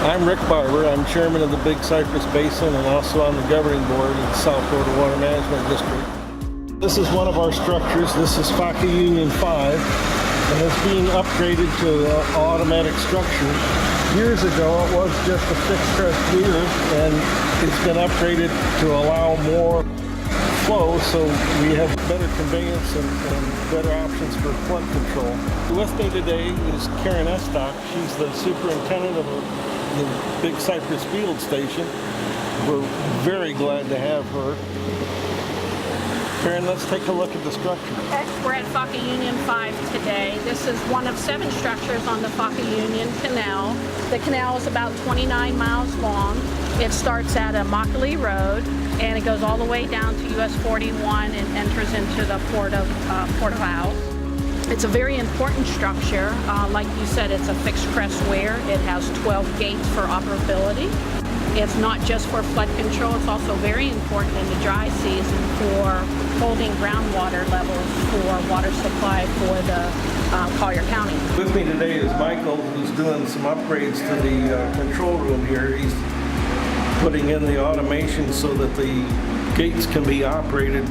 I'm Rick Barber. I'm chairman of the Big Cypress Basin and also on the governing board of the South Florida Water Management District. This is one of our structures. This is FACA Union 5, and it's being upgraded to an automatic structure. Years ago, it was just a fixed crest weir, and it's been upgraded to allow more flow, so we have better conveyance and better options for flood control. With me today is Karen Estock. She's the superintendent of the Big Cypress Field Station. We're very glad to have her. Karen, let's take a look at the structure. Okay. We're at FACA Union 5 today. This is one of 7 structures on the FACA Union Canal. The canal is about 29 miles long. It starts at Immokalee Road, and it goes all the way down to US 41 and enters into the Port of Howell. It's a very important structure. Like you said, it's a fixed crest weir. It has 12 gates for operability. It's not just for flood control, it's also very important in the dry season for holding groundwater levels for water supply for the Collier County. With me today is Michael, who's doing some upgrades to the control room here. He's putting in the automation so that the gates can be operated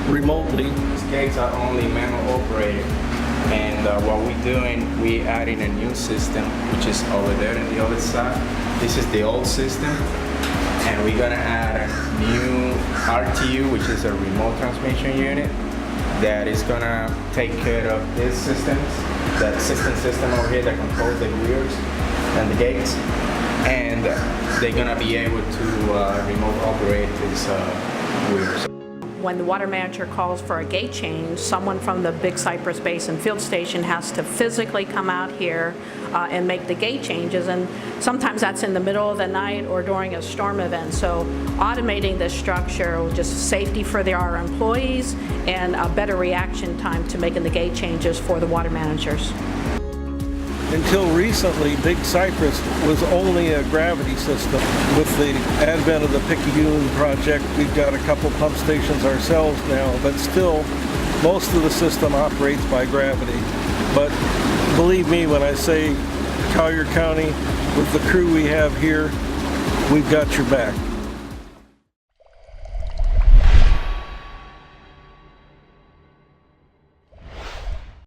remotely. These gates are only manual operated, and what we're doing, we're adding a new system, which is over there on the other side. This is the old system, and we're gonna add a new RTU, which is a remote transmission unit, that is gonna take care of these systems, that system over here that controls the wheels and the gates, and they're gonna be able to remote operate these wheels. When the water manager calls for a gate change, someone from the Big Cypress Basin Field Station has to physically come out here and make the gate changes, and sometimes that's in the middle of the night or during a storm event. So automating this structure will just safety for our employees and a better reaction time to making the gate changes for the water managers. Until recently, Big Cypress was only a gravity system. With the advent of the Picayune project, we've got a couple pump stations ourselves now, but still, most of the system operates by gravity. But believe me when I say Collier County, with the crew we have here, we've got your back.